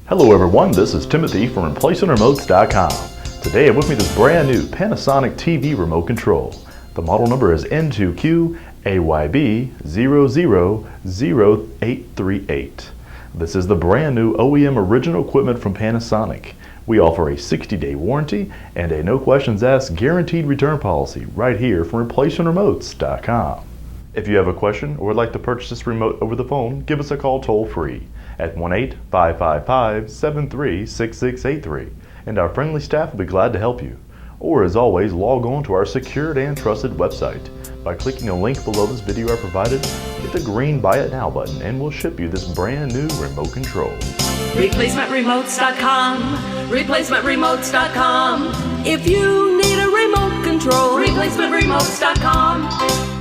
Hello everyone, this is Timothy from ReplacementRemotes.com. Today I have with me this brand new Panasonic TV remote control. The model number is N2QAYB000838. This is the brand new OEM original equipment from Panasonic. We offer a 60-day warranty and a no questions asked guaranteed return policy right here from ReplacementRemotes.com. If you have a question or would like to purchase this remote over the phone, give us a call toll-free at 1-855-553-6683, and our friendly staff will be glad to help you. Or as always, log on to our secured and trusted website. By clicking the link below this video I provided, hit the green Buy It Now button and we'll ship you this brand new remote control. ReplacementRemotes.com, ReplacementRemotes.com. If you need a remote control, ReplacementRemotes.com.